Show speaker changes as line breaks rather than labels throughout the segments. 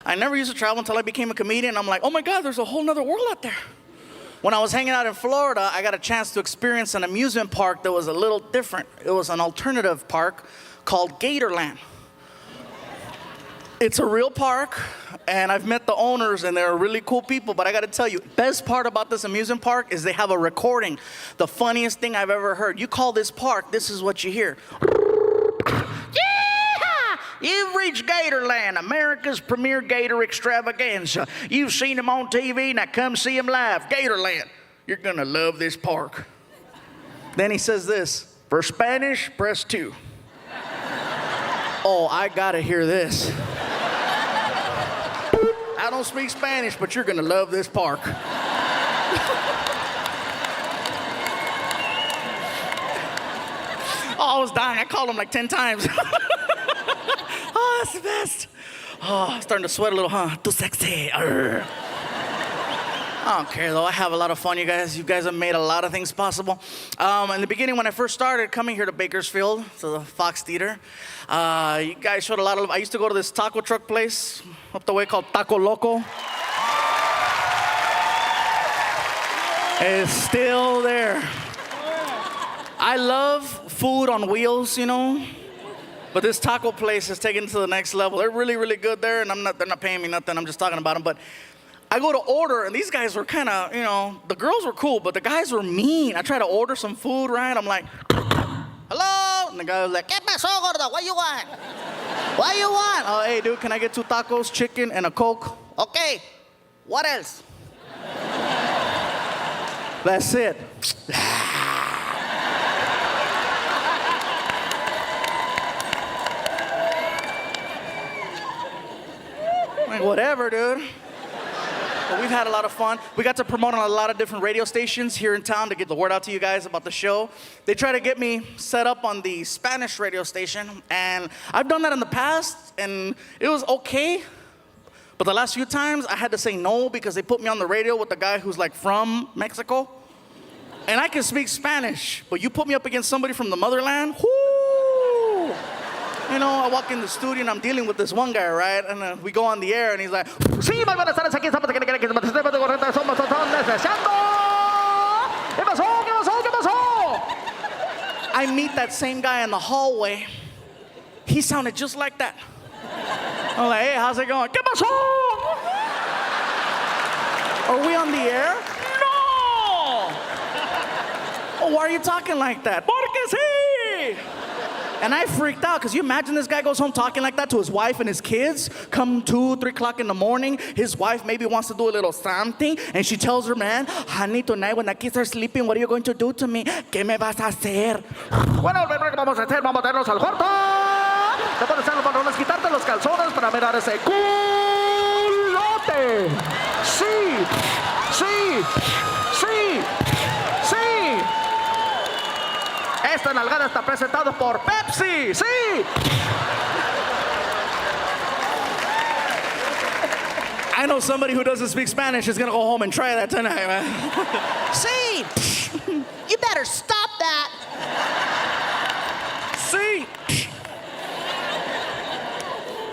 I never used to travel until I became a comedian. I'm like, oh my God, there's a whole nother world out there. When I was hanging out in Florida, I got a chance to experience an amusement park that was a little different. It was an alternative park called Gatorland. It's a real park, and I've met the owners, and they're really cool people. But I got to tell you, best part about this amusement park is they have a recording. The funniest thing I've ever heard. You call this park, this is what you hear. Yeah! You've reached Gatorland, America's premier gator extravaganza. You've seen them on TV, now come see them live. Gatorland, you're going to love this park. Then he says this, for Spanish, press 2. Oh, I got to hear this. I don't speak Spanish, but you're gonna love this park. Oh, I was dying. I called him like 10 times. Oh, that's the best. Oh, I'm starting to sweat a little, huh? Too sexy. Arr. I don't care though. I have a lot of fun, you guys. You guys have made a lot of things possible. In the beginning, when I first started coming here to Bakersfield, to the Fox Theater, you guys showed a lot of love. I used to go to this taco truck place up the way called Taco Loco. It's still there. I love food on wheels, you know. But this taco place is taken to the next level. They're really, really good there, and they're not paying me nothing. I'm just talking about them. But I go to order, and these guys were kind of, you know, the girls were cool, but the guys were mean. I try to order some food, right? I'm like, hello? And the guy was like, ¿Qué pasó, gordo? What you want? What you want? Oh, hey, dude, can I get 2 tacos, chicken, and a Coke? Okay. What else? That's it. Like, whatever, dude. But we've had a lot of fun. We got to promote on a lot of different radio stations here in town to get the word out to you guys about the show. They try to get me set up on the Spanish radio station, and I've done that in the past, and it was okay. But the last few times, I had to say no because they put me on the radio with the guy who's like from Mexico. And I can speak Spanish, but you put me up against somebody from the motherland, whoo! You know, I walk in the studio and I'm dealing with this one guy, right? And we go on the air and he's like, sí, muy buenas tardes, aquí estamos, ¿qué pasó? I meet that same guy in the hallway. He sounded just like that. I'm like, hey, how's it going? ¿Qué pasó? Are we on the air? No! Oh, why are you talking like that? Porque sí! And I freaked out, because you imagine this guy goes home talking like that to his wife and his kids, come 2, 3 o'clock in the morning, his wife maybe wants to do a little something, and she tells her man, honey, tonight when the kids are sleeping, what are you going to do to me? ¿Qué me vas a hacer? Bueno, ¿qué vamos a hacer? Vamos a meternos al cuarto. Te pones los pantalones, quitarte los calzones para mirar ese culote. Sí, sí, sí, sí. Esta nalgada está presentada por Pepsi, sí. I know somebody who doesn't speak Spanish is gonna go home and try that tonight, man. Sí. You better stop that. Sí.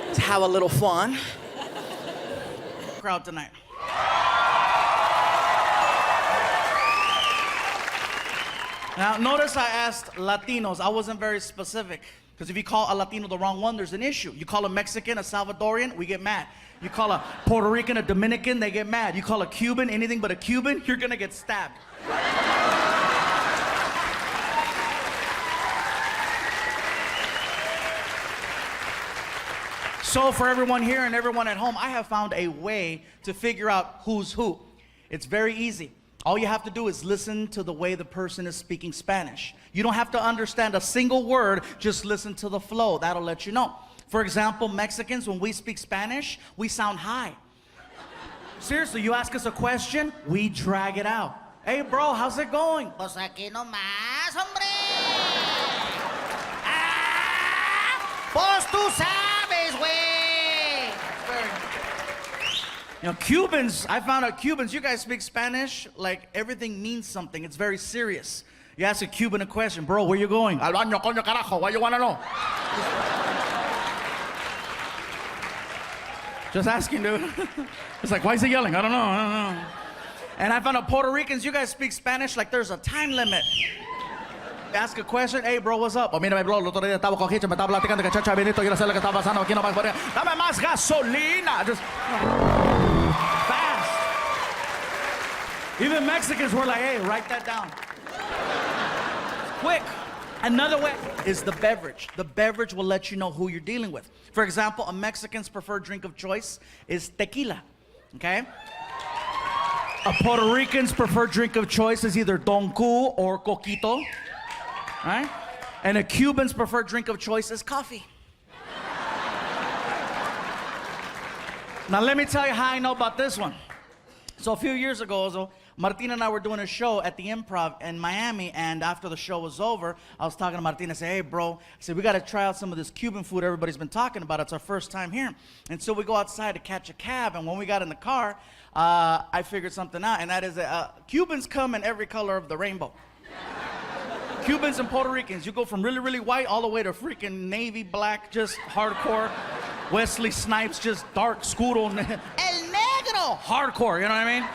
Let's have a little fun. Crowd tonight. Now, notice I asked Latinos. I wasn't very specific. Because if you call a Latino the wrong one, there's an issue. You call a Mexican a Salvadorian, we get mad. You call a Puerto Rican a Dominican, they get mad. You call a Cuban anything but a Cuban, you're going to get stabbed. So for everyone here and everyone at home, I have found a way to figure out who's who. It's very easy. All you have to do is listen to the way the person is speaking Spanish. You don't have to understand a single word, just listen to the flow. That'll let you know. For example, Mexicans, when we speak Spanish, we sound high. Seriously, you ask us a question, we drag it out. Hey bro, how's it going? Pues aquí nomás, hombre. Ah, pues tú sabes, güey. You know, Cubans, I found out Cubans, you guys speak Spanish, like everything means something. It's very serious. You ask a Cuban a question, bro, where you going? Al baño, coño, carajo, why you wanna know? Just asking, dude. It's like, why is he yelling? I don't know. And I found out Puerto Ricans, you guys speak Spanish like there's a time limit. Ask a question, hey bro, what's up? Oh, mira, bro, el otro día estaba con Hitch, me estaba platicando que chacha Benito, quiero saber lo que está pasando aquí, no más. Dame más gasolina. Just fast. Even Mexicans were like, hey, write that down. Quick. Another way is the beverage. The beverage will let you know who you're dealing with. For example, a Mexican's preferred drink of choice is tequila, okay? A Puerto Rican's preferred drink of choice is either Don Q or Coquito, right? And a Cuban's preferred drink of choice is coffee. Now let me tell you how I know about this one. So a few years ago, Martina and I were doing a show at the Improv in Miami, and after the show was over, I was talking to Martina. I said, hey, bro, I said, we got to try out some of this Cuban food everybody's been talking about. It's our first time here. And so we go outside to catch a cab, and when we got in the car, I figured something out, and that is that Cubans come in every color of the rainbow. Cubans and Puerto Ricans, you go from really, really white all the way to freaking navy black, just hardcore. Wesley Snipes, just dark, scuro. El negro, hardcore, you know what I mean?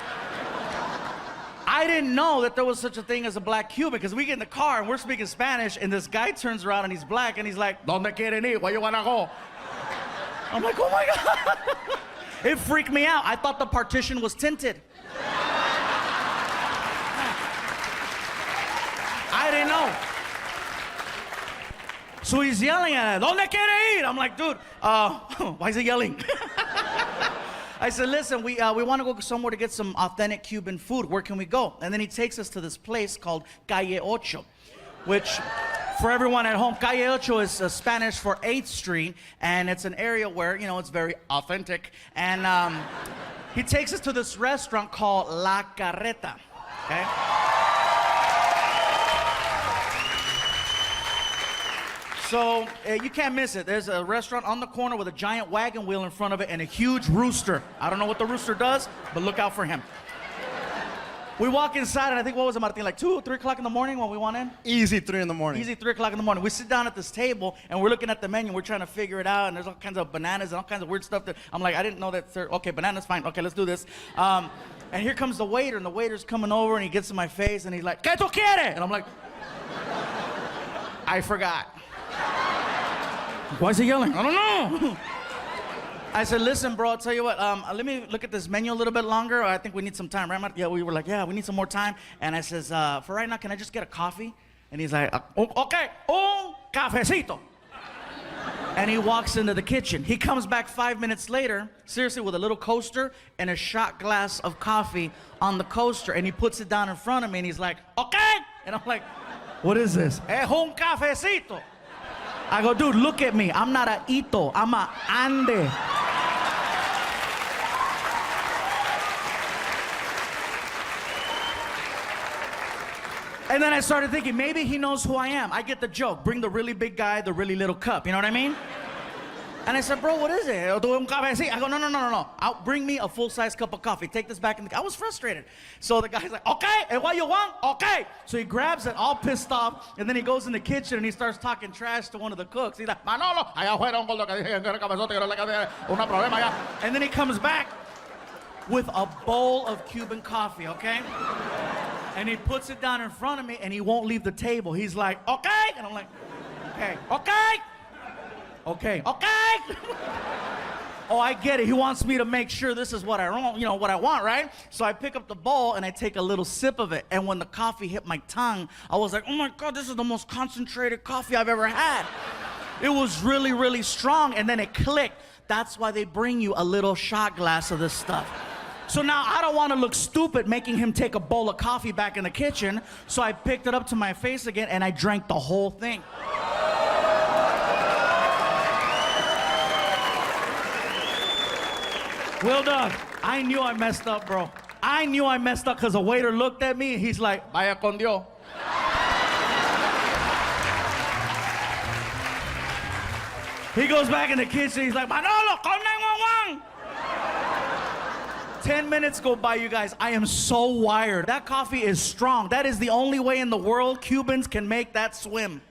I didn't know that there was such a thing as a black Cuban, because we get in the car and we're speaking Spanish, and this guy turns around and he's black and he's like, ¿Dónde quieren ir? Where you wanna go? I'm like, oh my God. It freaked me out. I thought the partition was tinted. I didn't know. So he's yelling at us, ¿Dónde quiere ir? I'm like, dude, why is he yelling? I said, listen, we want to go somewhere to get some authentic Cuban food. Where can we go? And then he takes us to this place called Calle Ocho, which, for everyone at home, Calle Ocho is Spanish for 8th Street, and it's an area where, you know, it's very authentic. And he takes us to this restaurant called La Carreta, okay? So you can't miss it. There's a restaurant on the corner with a giant wagon wheel in front of it and a huge rooster. I don't know what the rooster does, but look out for him. We walk inside, and I think, what was it, Martin, like 2 or 3 o'clock in the morning when we went in?
Easy 3 in the morning.
Easy 3 o'clock in the morning. We sit down at this table, and we're looking at the menu. We're trying to figure it out, and there's all kinds of bananas and all kinds of weird stuff that I'm like, I didn't know that, sir. Okay, bananas, fine. Okay, let's do this. And here comes the waiter, and the waiter's coming over, and he gets in my face, and he's like, ¿Qué tú quieres? And I'm like, I forgot. Why is he yelling? I don't know. I said, listen, bro, I'll tell you what, let me look at this menu a little bit longer. I think we need some time, right? Yeah, we were like, yeah, we need some more time. And I says, for right now, can I just get a coffee? And he's like, okay, un cafecito. And he walks into the kitchen. He comes back 5 minutes later, seriously, with a little coaster and a shot glass of coffee on the coaster. And he puts it down in front of me, and he's like, okay. And I'm like, what is this? Es un cafecito. I go, dude, look at me. I'm not a Ito. I'm a Ande. And then I started thinking, maybe he knows who I am. I get the joke. Bring the really big guy, the really little cup. You know what I mean? And I said, bro, what is it? I go, no. Bring me a full-size cup of coffee. Take this back in the... I was frustrated. So the guy's like, okay, and what you want? Okay. So he grabs it, all pissed off, and then he goes in the kitchen and he starts talking trash to one of the cooks. He's like, Manolo, allá afuera un gordo que dije que era cabezote, que era una problema allá. And then he comes back with a bowl of Cuban coffee, okay? And he puts it down in front of me, and he won't leave the table. He's like, okay. And I'm like, okay. Okay. Oh, I get it. He wants me to make sure this is what I want, what I want, right? So I pick up the bowl and I take a little sip of it. And when the coffee hit my tongue, I was like, oh my God, this is the most concentrated coffee I've ever had. It was really, really strong. And then it clicked. That's why they bring you a little shot glass of this stuff. So now I don't want to look stupid making him take a bowl of coffee back in the kitchen. So I picked it up to my face again and I drank the whole thing. Well done. I knew I messed up, bro. I knew I messed up because the waiter looked at me and he's like, vaya con Dios. He goes back in the kitchen. He's like, Manolo, call 911. 10 minutes go by, you guys. I am so wired. That coffee is strong. That is the only way in the world Cubans can make that swim.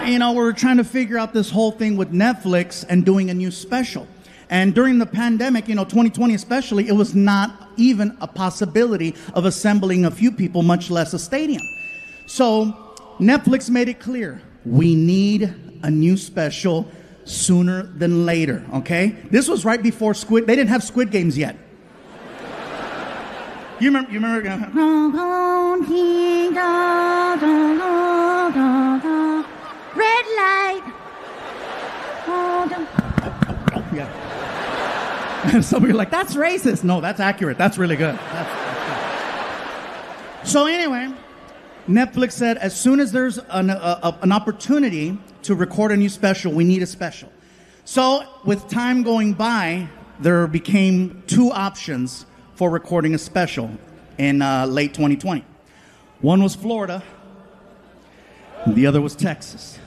You know, we were trying to figure out this whole thing with Netflix and doing a new special. And during the pandemic, 2020 especially, it was not even a possibility of assembling a few people, much less a stadium. So Netflix made it clear, we need a new special sooner than later, okay? This was right before they didn't have Squid Games yet. You remember?
Red light.
Oh, yeah. Some of you are like, that's racist. No, that's accurate. That's really good. So anyway, Netflix said as soon as there's an opportunity to record a new special, we need a special. So with time going by, there became two options for recording a special in late 2020. One was Florida, and the other was Texas.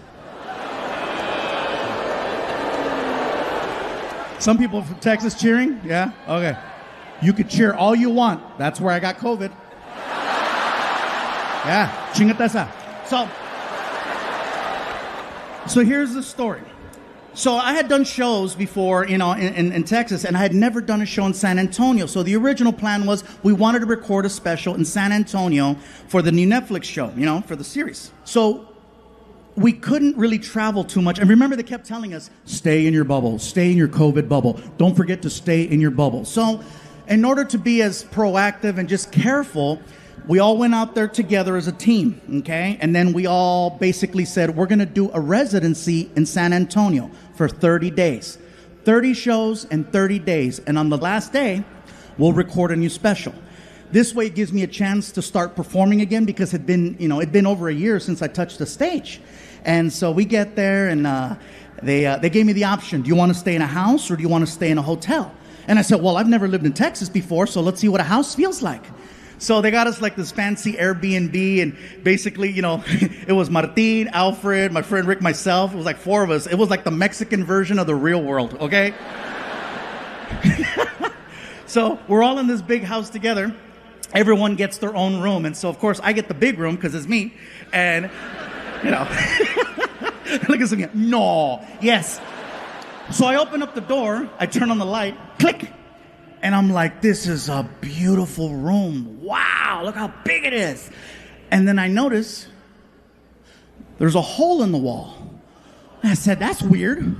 Some people from Texas cheering? Yeah? Okay. You could cheer all you want. That's where I got COVID. Yeah. Chingate esa. So here's the story. So I had done shows before, in Texas, and I had never done a show in San Antonio. So the original plan was we wanted to record a special in San Antonio for the new Netflix show, for the series. So we couldn't really travel too much. And remember, they kept telling us, stay in your bubble, stay in your COVID bubble. Don't forget to stay in your bubble. So in order to be as proactive and just careful, we all went out there together as a team, okay? And then we all basically said, we're going to do a residency in San Antonio for 30 days. 30 shows in 30 days. And on the last day, we'll record a new special. This way it gives me a chance to start performing again because it'd been over a year since I touched the stage. And so we get there and they gave me the option. Do you want to stay in a house or do you want to stay in a hotel? And I said, well, I've never lived in Texas before, so let's see what a house feels like. So they got us like this fancy Airbnb, and basically, it was Martin, Alfred, my friend Rick, myself. It was like four of us. It was like the Mexican version of the real world, okay? So we're all in this big house together. Everyone gets their own room. And so, of course, I get the big room because it's me. And, look at some. No. Yes. So I open up the door. I turn on the light. Click. And I'm like, this is a beautiful room. Wow, look how big it is. And then I notice there's a hole in the wall. And I said, that's weird.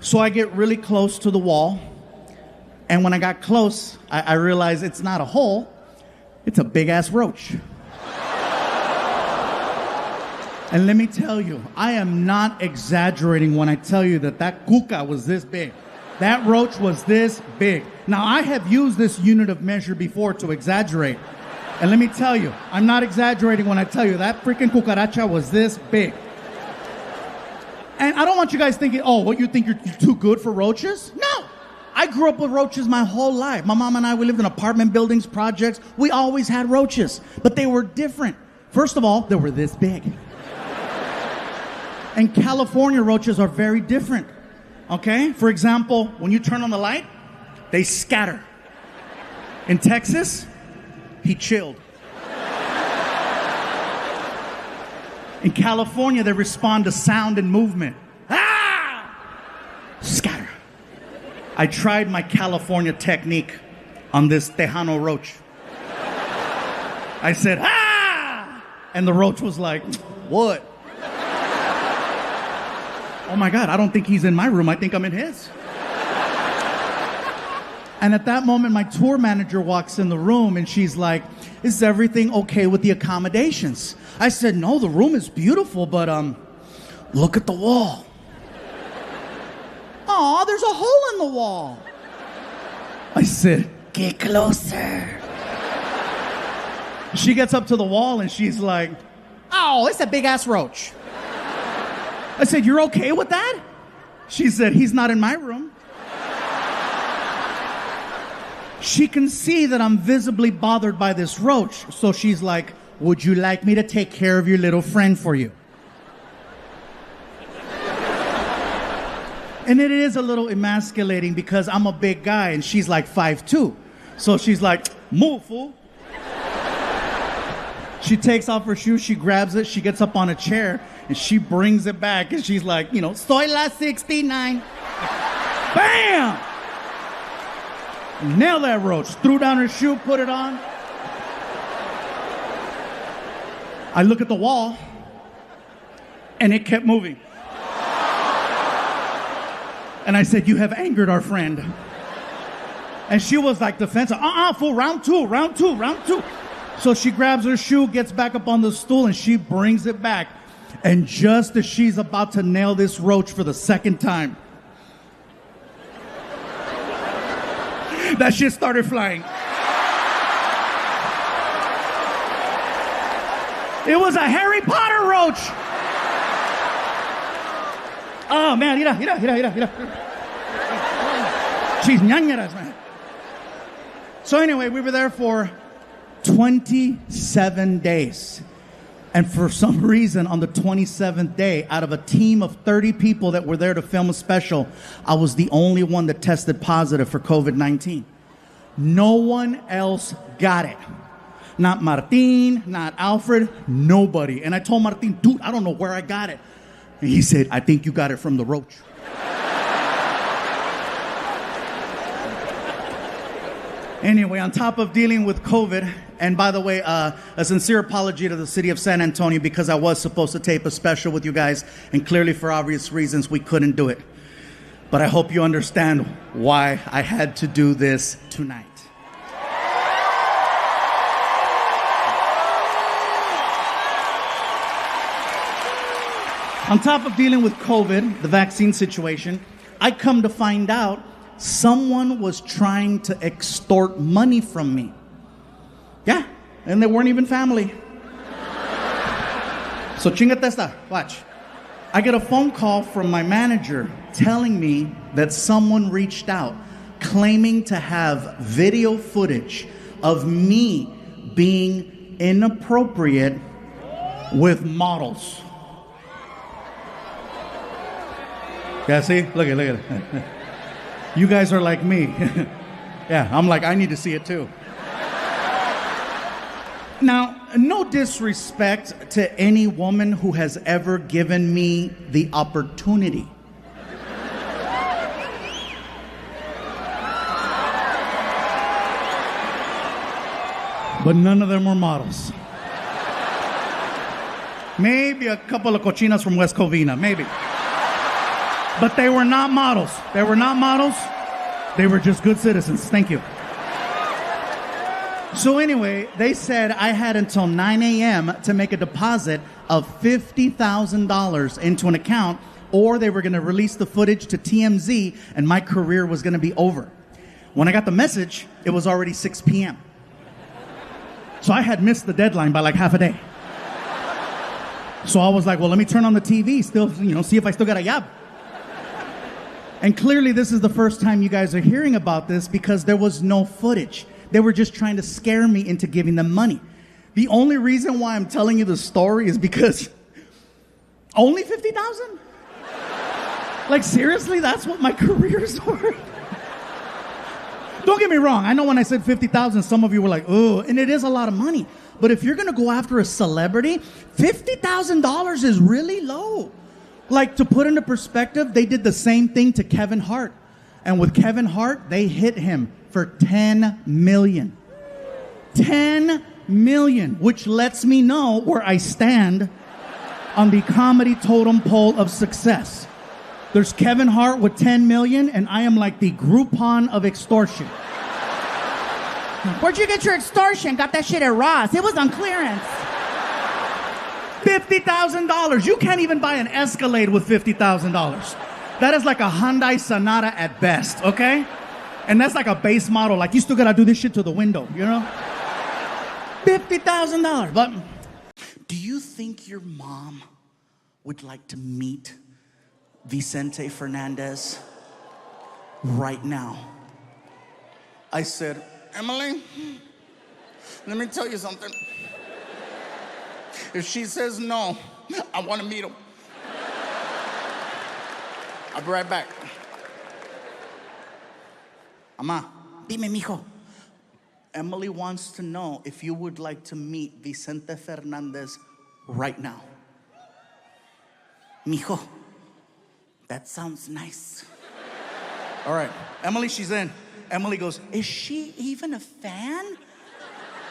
So I get really close to the wall. And when I got close, I realized it's not a hole. It's a big-ass roach. And let me tell you, I am not exaggerating when I tell you that cuca was this big. That roach was this big. Now, I have used this unit of measure before to exaggerate. And let me tell you, I'm not exaggerating when I tell you that freaking cucaracha was this big. And I don't want you guys thinking, oh, what, you think you're too good for roaches? No. I grew up with roaches my whole life. My mom and I, we lived in apartment buildings, projects. We always had roaches, but they were different. First of all, they were this big. And California roaches are very different. Okay? For example, when you turn on the light, they scatter. In Texas, he chilled. In California, they respond to sound and movement. Ah! Scatter. I tried my California technique on this Tejano roach. I said, ah! And the roach was like, what? Oh my God, I don't think he's in my room. I think I'm in his. And at that moment, my tour manager walks in the room and she's like, is everything okay with the accommodations? I said, no, the room is beautiful, but look at the wall. Aw, there's a hole in the wall. I said, get closer. She gets up to the wall and she's like, oh, it's a big ass roach. I said, you're okay with that? She said, he's not in my room. She can see that I'm visibly bothered by this roach. So she's like, would you like me to take care of your little friend for you? And it is a little emasculating because I'm a big guy and she's like 5'2". So she's like, move, fool.
She takes off her shoes, she grabs it, she gets up on a chair, and she brings it back, and she's like, soy la 69. Bam! Nailed that roach. Threw down her shoe, put it on. I look at the wall, and it kept moving. And I said, you have angered our friend. And she was like defensive. Fool, round two. So she grabs her shoe, gets back up on the stool, and she brings it back. And just as she's about to nail this roach for the second time, that shit started flying. It was a Harry Potter roach. Oh, man, mira. She's ñañeras, man. So anyway, we were there for 27 days. And for some reason, on the 27th day, out of a team of 30 people that were there to film a special, I was the only one that tested positive for COVID-19. No one else got it. Not Martin, not Alfred, nobody. And I told Martin, dude, I don't know where I got it. And he said, I think you got it from the roach. Anyway, on top of dealing with COVID, and by the way, a sincere apology to the city of San Antonio because I was supposed to tape a special with you guys, and clearly for obvious reasons we couldn't do it. But I hope you understand why I had to do this tonight. On top of dealing with COVID, the vaccine situation, I come to find out someone was trying to extort money from me. Yeah, and they weren't even family. So chingate esta, watch. I get a phone call from my manager telling me that someone reached out claiming to have video footage of me being inappropriate with models. Yeah, see? Look at it. You guys are like me. Yeah, I'm like, I need to see it too. Now, no disrespect to any woman who has ever given me the opportunity. But none of them were models. Maybe a couple of cochinas from West Covina, maybe. But they were not models. They were not models. They were just good citizens. Thank you. So anyway, they said I had until 9 a.m. to make a deposit of $50,000 into an account, or they were going to release the footage to TMZ and my career was going to be over. When I got the message, it was already 6 p.m. So I had missed the deadline by like half a day. So I was like, well, let me turn on the TV, still, see if I still got a job. And clearly this is the first time you guys are hearing about this because there was no footage. They were just trying to scare me into giving them money. The only reason why I'm telling you the story is because only 50,000? Like seriously, that's what my career's worth? Don't get me wrong. I know when I said 50,000, some of you were like, oh, and it is a lot of money. But if you're gonna go after a celebrity, $50,000 is really low. Like, to put into perspective, they did the same thing to Kevin Hart. And with Kevin Hart, they hit him for $10 million. $10 million, which lets me know where I stand on the comedy totem pole of success. There's Kevin Hart with 10 million, and I am like the Groupon of extortion.
Where'd you get your extortion? Got that shit at Ross. It was on clearance.
$50,000. You can't even buy an Escalade with $50,000. That is like a Hyundai Sonata at best, okay? And that's like a base model. Like, you still gotta do this shit to the window, $50,000. But do you think your mom would like to meet Vicente Fernandez right now? I said, Emily, let me tell you something. If she says no, I want to meet him. I'll be right back. Mamá, dime, mijo.
Emily wants to know if you would like to meet Vicente Fernandez right now. Mijo, that sounds nice. All right, Emily, she's in. Emily goes, is she even a fan?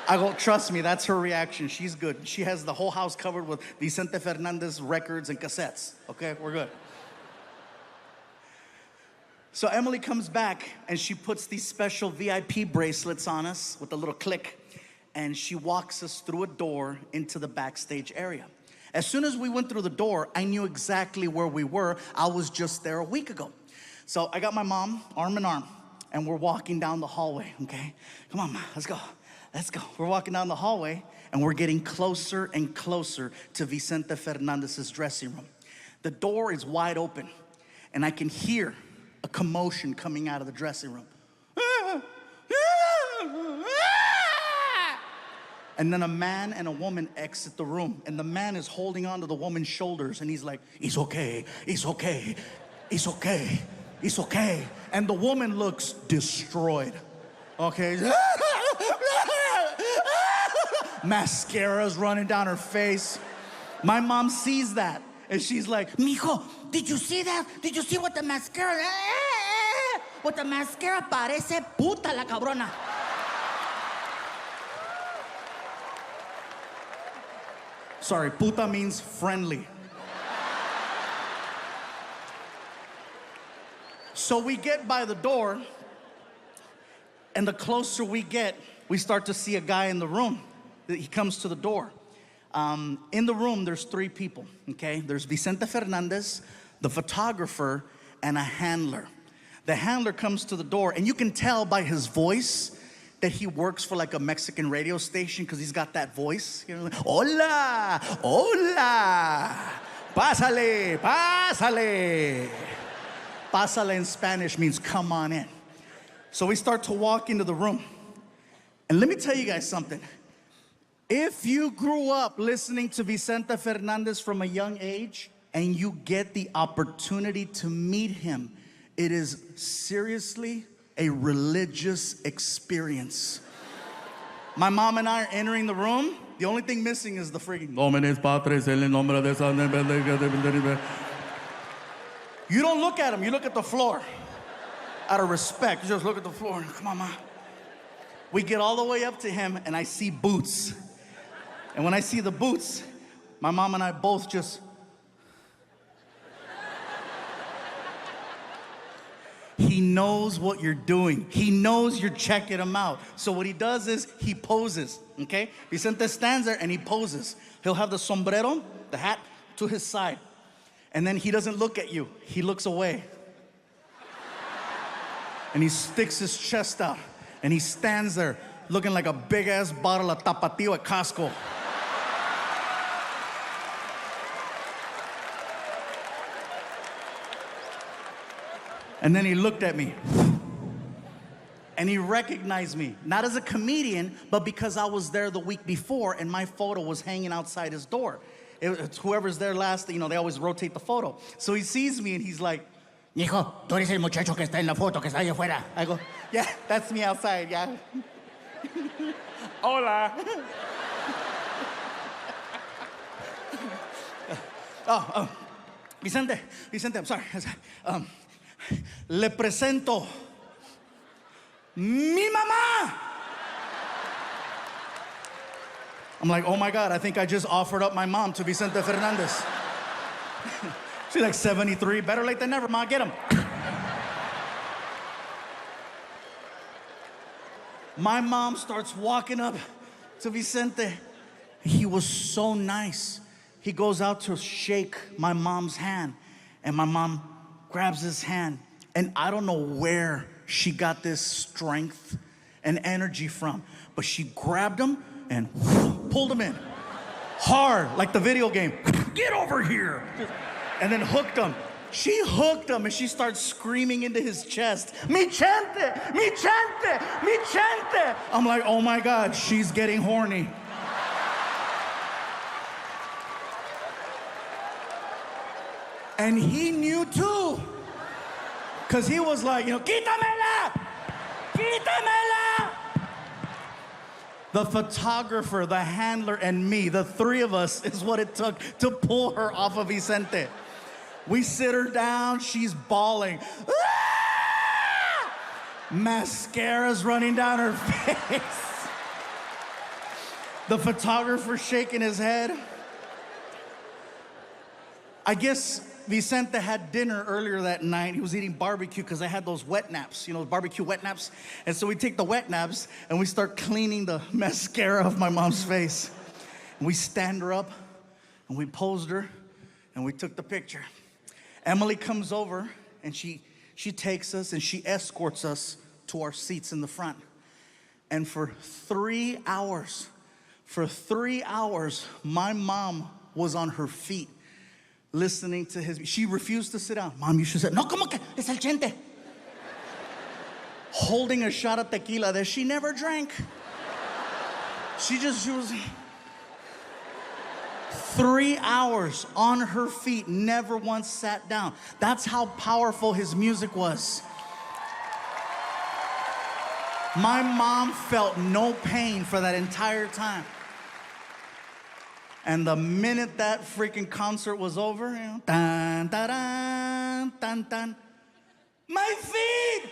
I go, trust me, that's her reaction. She's good. She has the whole house covered with Vicente Fernandez records and cassettes. Okay, we're good. So Emily comes back and she puts these special VIP bracelets on us with a little click, and she walks us through a door into the backstage area. As soon as we went through the door, I knew exactly where we were. I was just there a week ago. So I got my mom arm in arm and we're walking down the hallway, okay? Come on, Ma, let's go. Let's go. We're walking down the hallway and we're getting closer and closer to Vicente Fernandez's dressing room. The door is wide open and I can hear a commotion coming out of the dressing room. And then a man and a woman exit the room, and the man is holding onto the woman's shoulders and he's like, it's okay, it's okay, it's okay, it's okay. And the woman looks destroyed, okay? Mascara's running down her face. My mom sees that and she's like,
Mijo, did you see that? Did you see what the mascara? What the mascara parece puta la cabrona.
sorry, puta means friendly. So we get by the door, and the closer we get, we start to see a guy in the room. He comes to the door. In the room, there's three people, okay? There's Vicente Fernandez, the photographer, and a handler. The handler comes to the door, and you can tell by his voice that he works for like a Mexican radio station because he's got that voice. You know, like, hola, hola, pásale, pásale. Pásale in Spanish means come on in. So we start to walk into the room. And let me tell you guys something. If you grew up listening to Vicente Fernandez from a young age and you get the opportunity to meet him, it is seriously a religious experience. My mom and I are entering the room. The only thing missing is the freaking Nomines Patres el nombre de San. You don't look at him, you look at the floor. Out of respect, you just look at the floor. Come on, Ma. We get all the way up to him and I see boots. And when I see the boots, my mom and I both just... He knows what you're doing. He knows you're checking him out. So what he does is he poses, okay? Vicente stands there and he poses. He'll have the sombrero, the hat, to his side. And then he doesn't look at you. He looks away. And he sticks his chest out. And he stands there looking like a big-ass bottle of Tapatio at Costco. And then he looked at me. And he recognized me, not as a comedian, but because I was there the week before and my photo was hanging outside his door. It's whoever's there last, you know, they always rotate the photo. So he sees me and he's like,
Hijo, tú eres el muchacho que está en la foto, que está allá afuera.
I go, yeah, that's me outside, yeah. Hola. Vicente, I'm sorry. Le presento mi mamá. I'm like, oh my God, I think I just offered up my mom to Vicente Fernandez. She's like 73, better late than never, Ma, get him. My mom starts walking up to Vicente. He was so nice. He goes out to shake my mom's hand, and my mom grabs his hand. And I don't know where she got this strength and energy from, but she grabbed him and pulled him in. Hard, like the video game. Get over here. And then hooked him. She hooked him and she starts screaming into his chest, Mi chente, mi chente, mi chente. I'm like, oh my God, she's getting horny. And he knew too. Because he was like, you know, quítamela, quítamela.
The photographer, the handler, and me, the three of us, is what it took to pull her off of Vicente. We sit her down, she's bawling. Ah! Mascara's running down her face. The photographer shaking his head. I guess Vicente had dinner earlier that night. He was eating barbecue because I had those wet naps, you know, barbecue wet naps. And so we take the wet naps and we start cleaning the mascara off my mom's face. And we stand her up and we posed her and we took the picture. Emily comes over and she takes us and she escorts us to our seats in the front. And for 3 hours, my mom was on her feet listening to his. She refused to sit down. Mom, you should sit. No, como que es el chente. Holding a shot of tequila that she never drank. She was 3 hours on her feet, never once sat down. That's how powerful his music was. My mom felt no pain for that entire time. And the minute that freaking concert was over, you know, tan, tan, tan, tan. My feet!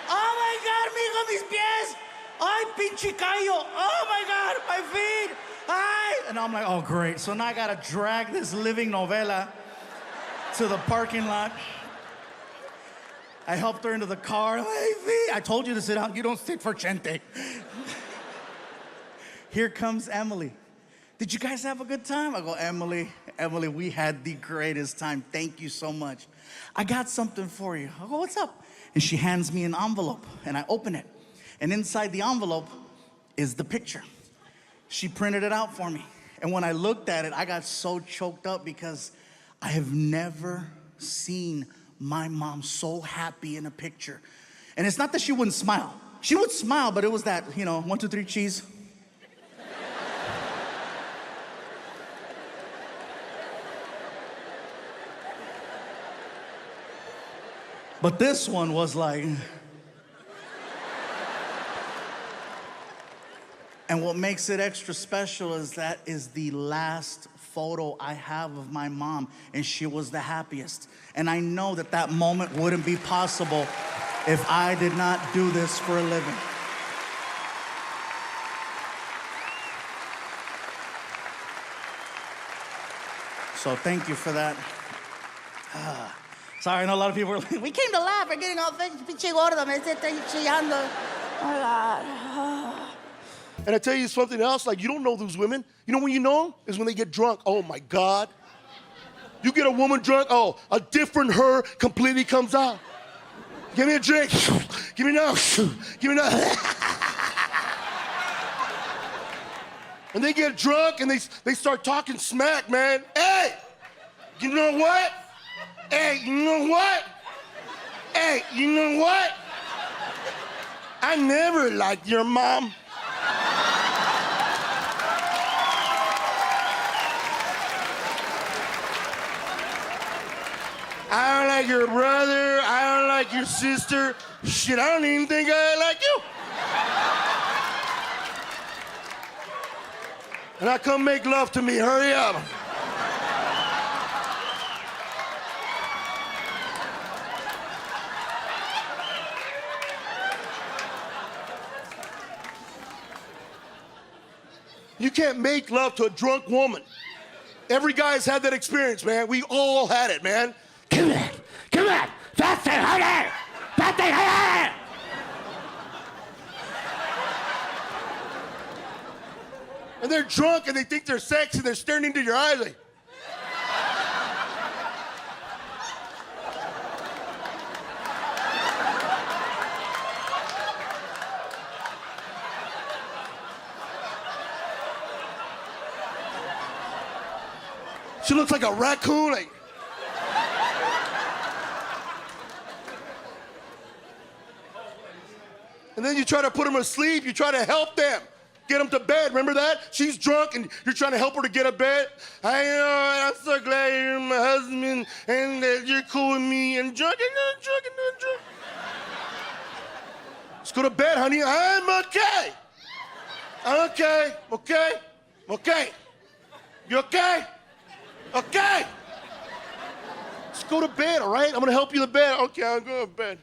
Oh my God, mijo, mis pies! Ay, pinche callo! Oh my God, my feet! Ay! And I'm like, oh great. So now I gotta drag this living novela to the parking lot. I helped her into the car. My feet! I told you to sit down. You don't sit for Chente. Here comes Emily. Did you guys have a good time? I go, Emily, we had the greatest time. Thank you so much. I got something for you. I go, what's up? And she hands me an envelope, and I open it. And inside the envelope is the picture. She printed it out for me. And when I looked at it, I got so choked up because I have never seen my mom so happy in a picture. And it's not that she wouldn't smile. She would smile, but it was that, 1, 2, 3, cheese. But this one was like, and what makes it extra special is that is the last photo I have of my mom, and she was the happiest. And I know that that moment wouldn't be possible if I did not do this for a living. So thank you for that. Sorry, I know a lot of people were like,
We came to laugh. We're getting all pinche gordo. Me está chillando. Oh my God.
And I tell you something else, like you don't know those women. You know when you know them? Is when they get drunk. Oh my God. You get a woman drunk, oh, a different her completely comes out. Give me a drink. Give me no. Give me no. And they get drunk and they start talking smack, man. Hey, you know what? Hey, you know what? Hey, you know what? I never liked your mom. I don't like your brother. I don't like your sister. Shit, I don't even think I like you. And I come make love to me. Hurry up. You can't make love to a drunk woman. Every guy's had that experience, man. We all had it, man. Come on, faster, harder, faster, harder. And they're drunk and they think they're sexy. They're staring into your eyes like. She looks like a raccoon. Like. And then you try to put them to sleep. You try to help them. Get them to bed. Remember that? She's drunk and you're trying to help her to get to bed. I'm so glad you're my husband and that you're cool with me and drunk and drunk and drunk. Let's go to bed, honey. I'm okay. Okay. You okay? Okay. Just go to bed, all right? I'm gonna help you to bed. Okay, I'll go to bed.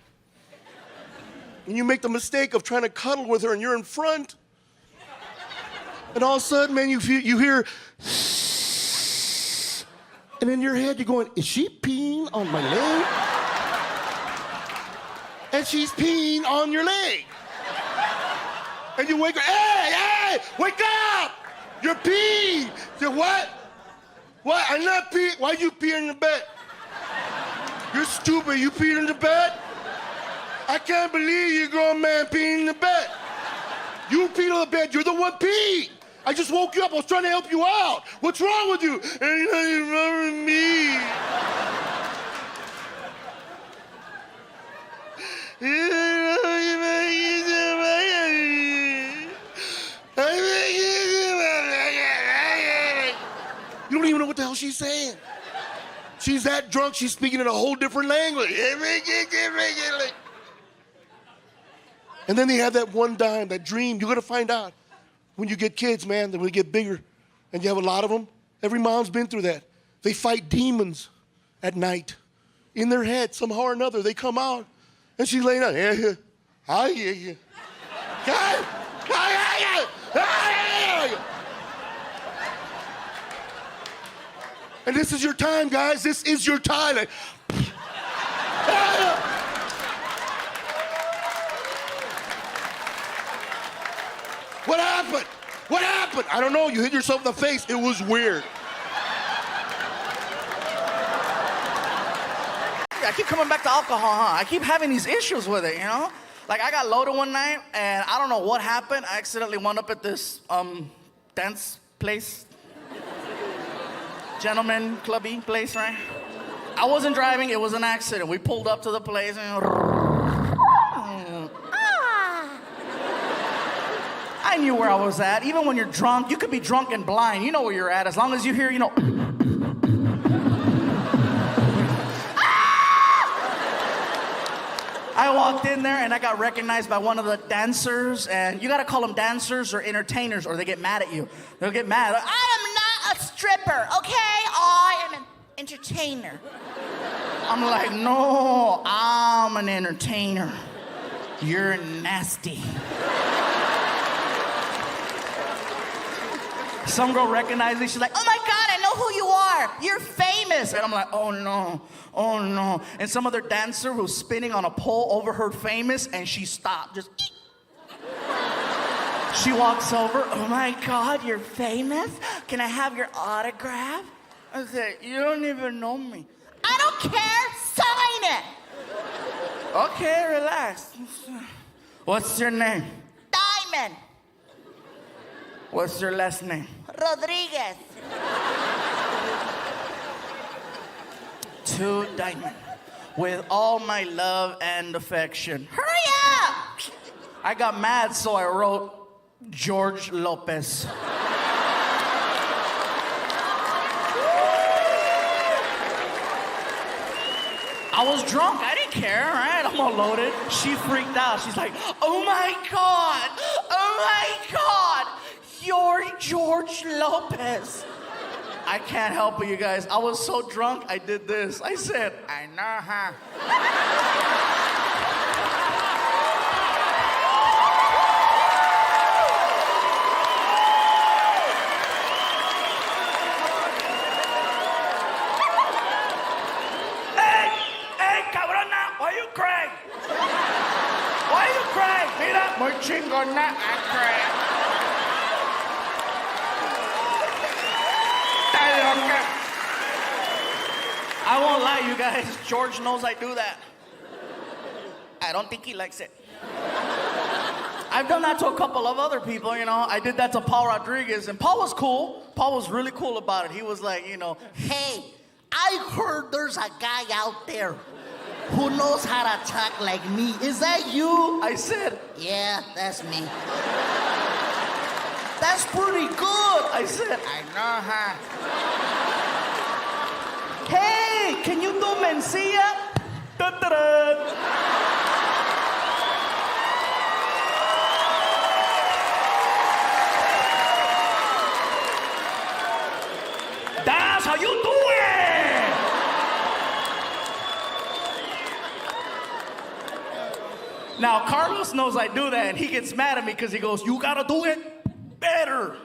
And you make the mistake of trying to cuddle with her and you're in front. And all of a sudden, man, you hear, and in your head you're going, is she peeing on my leg? And she's peeing on your leg. And you wake up, hey, wake up! You're peeing. You're what? What? I'm not peeing. Why you peeing in the bed? You're stupid. You peeing in the bed? I can't believe you grown man peeing in the bed. You peed on the bed. You're the one peeing. I just woke you up. I was trying to help you out. What's wrong with you? Ain't nothing wrong with me. You don't even know what the hell she's saying. She's that drunk, she's speaking in a whole different language. And then they have that one dime, that dream. You're gonna find out when you get kids, man, that when they get bigger, and you have a lot of them, every mom's been through that. They fight demons at night. In their head, somehow or another, they come out, and she's laying down. And this is your time, guys. This is your time. What happened? What happened? I don't know. You hit yourself in the face. It was weird.
I keep coming back to alcohol, huh? I keep having these issues with it, you know? Like, I got loaded one night, and I don't know what happened. I accidentally wound up at this dance place. Gentleman clubby place, right? I wasn't driving. It was an accident. We pulled up to the place, and... I knew where I was at. Even when you're drunk, you could be drunk and blind. You know where you're at. As long as you hear, you know... I walked in there and I got recognized by one of the dancers, and you gotta call them dancers or entertainers or they get mad at you. They'll get mad.
I am not a stripper, okay? I am an entertainer.
I'm like, no, I'm an entertainer. You're nasty. Some girl recognized me. She's like, oh my God, I know who you are. You're famous. And I'm like, oh no. And some other dancer who's spinning on a pole overheard famous, and she stopped. Just. She walks over. Oh my God, you're famous? Can I have your autograph? I said, you don't even know me.
I don't care. Sign it.
Okay, relax. What's your name?
Diamond.
What's your last name?
Rodriguez.
To Diamond. With all my love and affection.
Hurry up.
I got mad, so I wrote George Lopez. I was drunk. I didn't care, right? I'm all loaded. She freaked out. She's like, oh my God. Oh my God. You're George Lopez. I can't help it, you guys. I was so drunk, I did this. I said, I know, huh? Hey, cabrona, why you crying? Why you crying? Mira, muy chingona, I cry. I won't lie, you guys. George knows I do that. I don't think he likes it. I've done that to a couple of other people, you know. I did that to Paul Rodriguez, and Paul was cool. Paul was really cool about it. He was like, you know,
Hey, I heard there's a guy out there who knows how to talk like me. Is that you?
I said,
Yeah, that's me. That's pretty good.
I said,
I know, huh?
hey, can you do mencilla? Da-da-da. Now, Carlos knows I do that, and he gets mad at me because he goes, you gotta do it better.